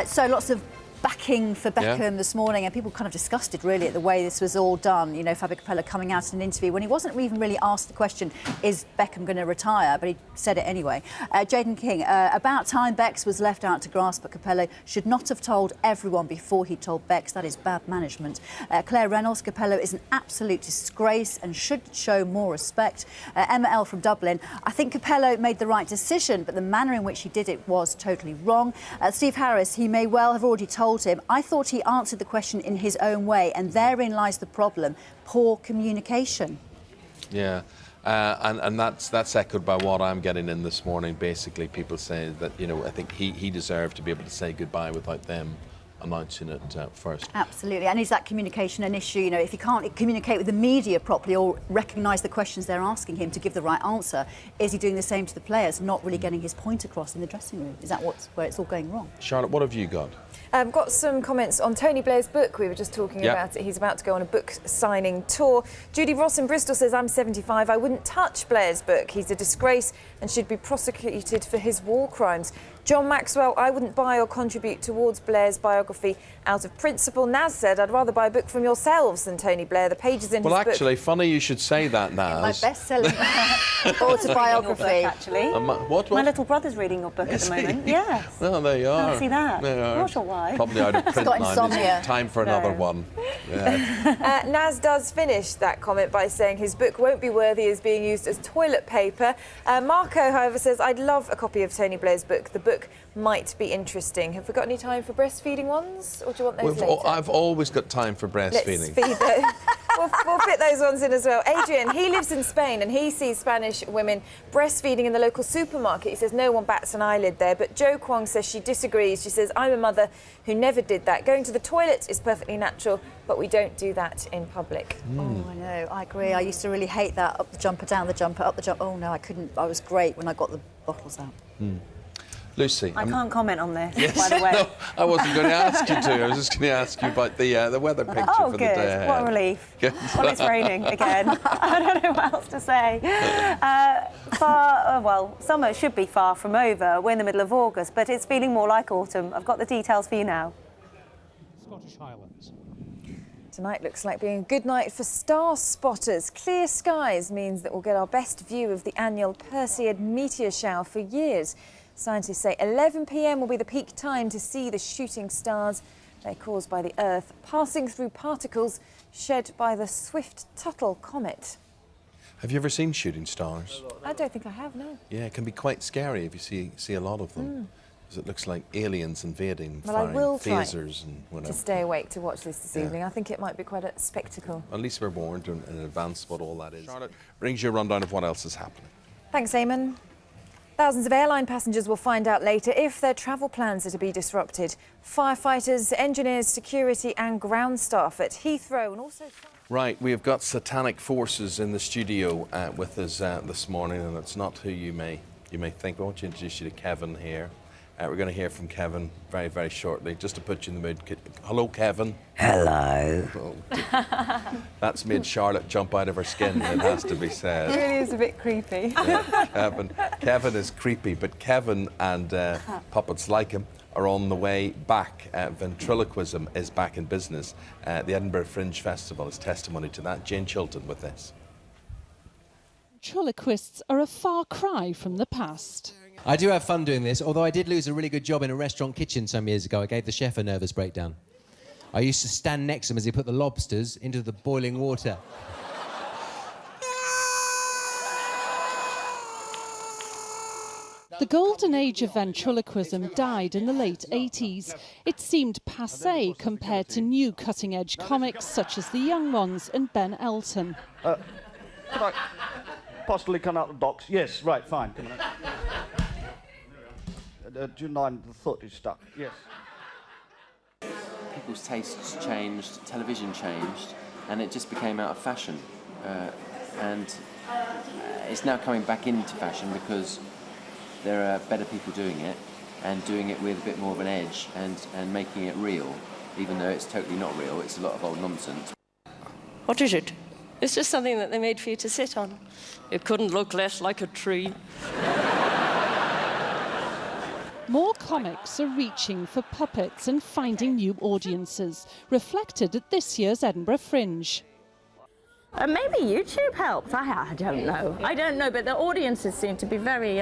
So lots of backing for Beckham this morning, and people kind of disgusted really at the way this was all done. You know, Fabio Capello coming out in an interview when he wasn't even really asked the question, is Beckham going to retire? But he said it anyway. Jaden King, about time Bex was left out to grasp, but Capello should not have told everyone before he told Bex. That is bad management. Claire Reynolds, Capello is an absolute disgrace and should show more respect. Emma L from Dublin, I think Capello made the right decision, but the manner in which he did it was totally wrong. Steve Harris, he may well have already told him. I thought he answered the question in his own way, and therein lies the problem: poor communication. Yeah, and that's echoed by what I'm getting in this morning. Basically, people saying that, you know, I think he deserved to be able to say goodbye without them announcing it first. Absolutely. And is that communication an issue? You know, if he can't communicate with the media properly or recognise the questions they're asking him to give the right answer, is he doing the same to the players, not really getting his point across in the dressing room? Is that where it's all going wrong? Charlotte, what have you got? Got some comments on Tony Blair's book. We were just talking about it. He's about to go on a book signing tour. Judy Ross in Bristol says, I'm 75. I wouldn't touch Blair's book. He's a disgrace and should be prosecuted for his war crimes. John Maxwell, I wouldn't buy or contribute towards Blair's biography out of principle. Naz said, I'd rather buy a book from yourselves than Tony Blair. The pages in his book... Well, actually, funny you should say that, Naz. My best-selling autobiography. Actually. What? My little brother's reading your book at the moment. Yes. Well, there you are. I see that. There you are. Not sure why. Probably out of print got now. insomnia. It's time for another one. Yeah. Naz does finish that comment by saying his book won't be worthy as being used as toilet paper. Marco, however, says, I'd love a copy of Tony Blair's book. The book might be interesting. Have we got any time for breastfeeding ones, or do you want those later? I've always got time for breastfeeding. Let's feed those. We'll fit those ones in as well. Adrian, he lives in Spain and he sees Spanish women breastfeeding in the local supermarket. He says no one bats an eyelid there, but Jo Kwong says she disagrees. She says, I'm a mother who never did that. Going to the toilet is perfectly natural, but we don't do that in public. Oh, I know, I agree. I used to really hate that. Up the jumper, down the jumper, up the jumper. Oh, no, I couldn't. I was great when I got the bottles out. Lucy. I can't comment on this, by the way. No, I wasn't going to ask you to. I was just going to ask you about the weather picture for the day ahead. What a relief. Well, it's raining again. I don't know what else to say. Summer should be far from over. We're in the middle of August, but it's feeling more like autumn. I've got the details for you now. Scottish Highlands. Tonight looks like being a good night for star spotters. Clear skies means that we'll get our best view of the annual Perseid meteor shower for years. Scientists say 11 p.m. will be the peak time to see the shooting stars. They're caused by the Earth passing through particles shed by the Swift-Tuttle comet. Have you ever seen shooting stars? I don't think I have, no. Yeah, it can be quite scary if you see a lot of them. Because it looks like aliens invading, Well, I firing will try phasers and whatever. to stay awake to watch this evening. I think it might be quite a spectacle. At least we're warned in advance what all that is. Charlotte brings you a rundown of what else is happening. Thanks, Eamon. Thousands of airline passengers will find out later if their travel plans are to be disrupted. Firefighters, engineers, security and ground staff at Heathrow and also... Right, we have got satanic forces in the studio with us this morning, and it's not who you may think. I want to introduce you to Kevin here. We're going to hear from Kevin very, very shortly, just to put you in the mood. Hello, Kevin. Hello. Oh, that's made Charlotte jump out of her skin, it has to be said. It really is a bit creepy. Yeah, Kevin is creepy, but Kevin and puppets like him are on the way back. Ventriloquism is back in business. The Edinburgh Fringe Festival is testimony to that. Jane Chilton with this. Ventriloquists are a far cry from the past. I do have fun doing this, although I did lose a really good job in a restaurant kitchen some years ago. I gave the chef a nervous breakdown. I used to stand next to him as he put the lobsters into the boiling water. The golden age of ventriloquism died in the late 80s. It seemed passé compared to new cutting-edge comics such as The Young Ones and Ben Elton. Could I possibly come out the box? Yes, right, fine. Come on. Do you mind the foot is stuck? Yes. People's tastes changed, television changed, and it just became out of fashion. And it's now coming back into fashion because there are better people doing it, and doing it with a bit more of an edge and making it real, even though it's totally not real. It's a lot of old nonsense. What is it? It's just something that they made for you to sit on. It couldn't look less like a tree. More comics are reaching for puppets and finding new audiences, reflected at this year's Edinburgh Fringe. Maybe YouTube helped. I don't know. I don't know, but the audiences seem to be very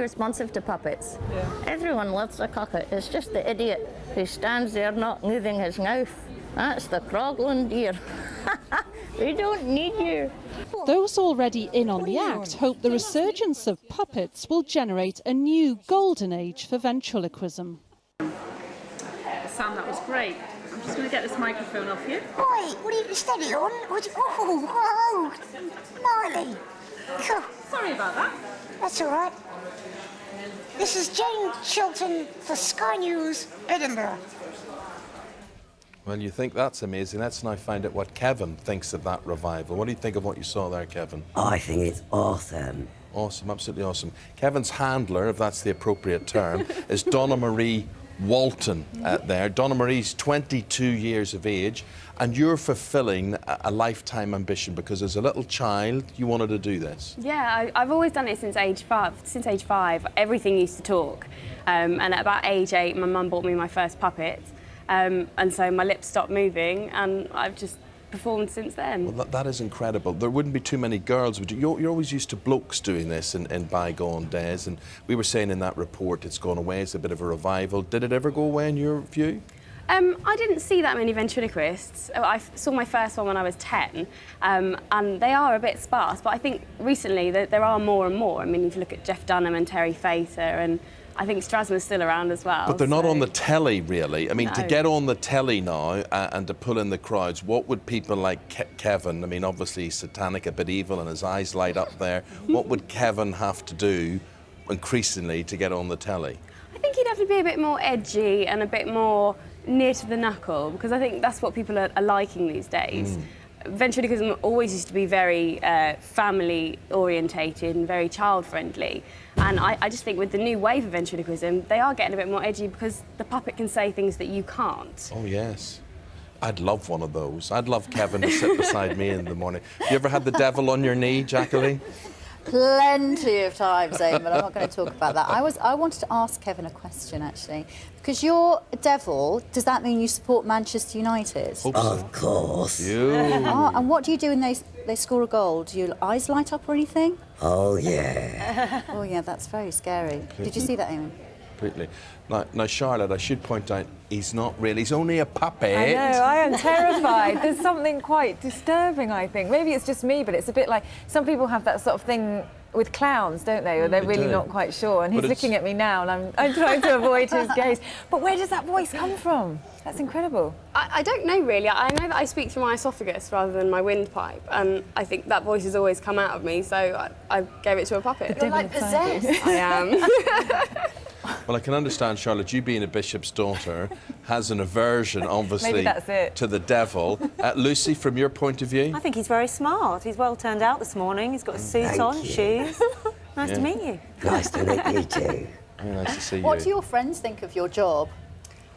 responsive to puppets. Yeah. Everyone loves a puppet. It's just the idiot who stands there not moving his mouth. That's the Crogland deer. We don't need you. Those already in on the act hope the resurgence of puppets will generate a new golden age for ventriloquism. Sam, that was great. I'm just going to get this microphone off you. Wait, what are you steady on? Oh, Marley. Sorry about that. That's all right. This is Jane Chilton for Sky News, Edinburgh. Well, you think that's amazing. Let's now find out what Kevin thinks of that revival. What do you think of what you saw there, Kevin? I think it's awesome. Awesome, absolutely awesome. Kevin's handler, if that's the appropriate term, is Donna Marie Walton there. Donna Marie's 22 years of age, and you're fulfilling a lifetime ambition because as a little child, you wanted to do this. Yeah, I've always done it since age 5. Since age 5, everything used to talk. And at about age 8, my mum bought me my first puppet. And so my lips stopped moving, and I've just performed since then. Well, that is incredible. There wouldn't be too many girls. You're always used to blokes doing this in bygone days, and we were saying in that report it's gone away. It's a bit of a revival. Did it ever go away in your view? I didn't see that many ventriloquists. I saw my first one when I was 10, and they are a bit sparse, but I think recently there are more and more. I mean, if you look at Jeff Dunham and Terry Fater, and I think Strasma's still around as well. But they're not on the telly, really. I mean, No. to get on the telly now and to pull in the crowds, what would people like Kevin, I mean, obviously he's satanic, a bit evil, and his eyes light up there. What would Kevin have to do, increasingly, to get on the telly? I think he'd have to be a bit more edgy and a bit more near to the knuckle, because I think that's what people are liking these days. Ventriloquism always used to be very family orientated and very child friendly, and I just think with the new wave of ventriloquism they are getting a bit more edgy because the puppet can say things that you can't. Oh yes, I'd love one of those. I'd love Kevin to sit beside me in the morning. You ever had the devil on your knee, Jacqueline? Plenty of times, Eamon, but I'm not going to talk about that. I wanted to ask Kevin a question, actually. Because you're a devil, does that mean you support Manchester United? Of course. Oh, and what do you do when they score a goal? Do your eyes light up or anything? Oh, yeah. Oh, yeah, that's very scary. Did you see that, Eamon? Completely. Now, Charlotte, I should point out, he's not really, he's only a puppet. I know, I am terrified. There's something quite disturbing, I think. Maybe it's just me, but it's a bit like, some people have that sort of thing with clowns, don't they? Or they're really not quite sure. And he's looking at me now, and I'm trying to avoid his gaze. But where does that voice come from? That's incredible. I don't know really. I know that I speak through my esophagus rather than my windpipe, and I think that voice has always come out of me, so I gave it to a puppet. You're like possessed. I am. Well, I can understand, Charlotte, you being a bishop's daughter has an aversion, obviously, Maybe that's it. to the devil. Lucy, from your point of view? I think he's very smart. He's well turned out this morning. He's got a suit on, shoes. Nice to meet you. Nice to meet you too. Very nice to see you. What do your friends think of your job?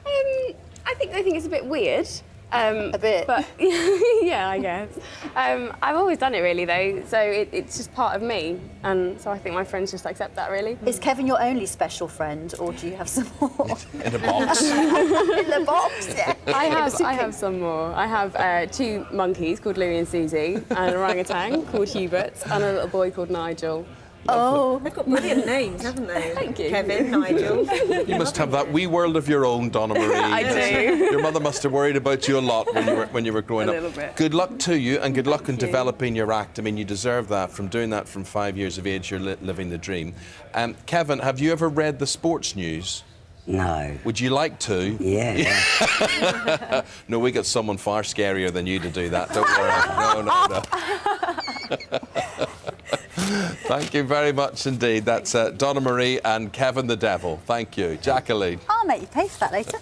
I think they think it's a bit weird. A bit? But yeah, I guess. I've always done it really though, so it's just part of me, and so I think my friends just accept that really. Is Kevin your only special friend, or do you have some more? In a box. In the box, yeah. I have some more. I have 2 monkeys called Louie and Susie, and an orangutan called Hubert, and a little boy called Nigel. Oh, They've got brilliant names, haven't they? Thank you. Kevin, Nigel. You must have that wee world of your own, Donna Marie. I do. Your mother must have worried about you a lot when you were growing A up. little bit. Good luck to you, and good luck in developing your act. I mean, you deserve that. From doing that from 5 years of age, you're living the dream. Kevin, have you ever read the sports news? No. Would you like to? Yeah. No, we got someone far scarier than you to do that. Don't worry. No. Thank you very much indeed. That's Donna Marie and Kevin the Devil. Thank you. Jacqueline. I'll make you pay for that later.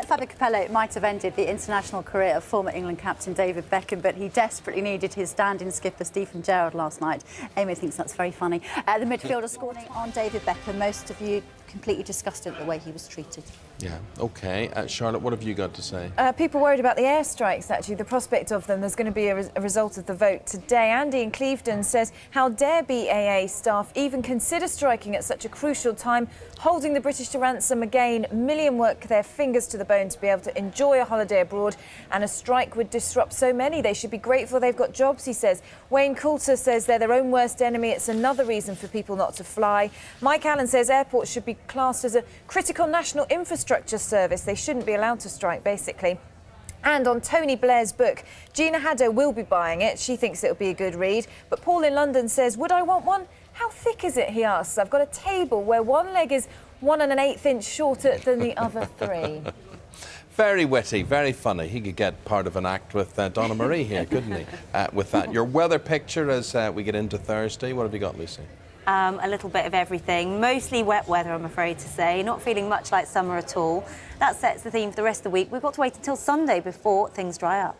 Fabio Capello might have ended the international career of former England captain David Beckham, but he desperately needed his stand-in skipper Stephen Gerrard last night. Amy thinks that's very funny. The midfielder scoring on David Beckham. Most of you completely disgusted at the way he was treated. Yeah, OK. Charlotte, what have you got to say? People worried about the airstrikes, actually, the prospect of them. There's going to be a result of the vote today. Andy in Clevedon says, how dare BAA staff even consider striking at such a crucial time, holding the British to ransom again. A million work their fingers to the bone to be able to enjoy a holiday abroad, and a strike would disrupt so many. They should be grateful they've got jobs, he says. Wayne Coulter says they're their own worst enemy. It's another reason for people not to fly. Mike Allen says airports should be classed as a critical national infrastructure service. They shouldn't be allowed to strike, basically. And on Tony Blair's book, Gina Haddo will be buying it. She thinks it'll be a good read. But Paul in London says, would I want one? How thick is it, he asks. I've got a table where one leg is 1 1/8 inch shorter than the other 3. Very witty, very funny. He could get part of an act with Donna Marie here, couldn't he? With that. Your weather picture as we get into Thursday, what have you got, Lucy? A little bit of everything. Mostly wet weather, I'm afraid to say. Not feeling much like summer at all. That sets the theme for the rest of the week. We've got to wait until Sunday before things dry up.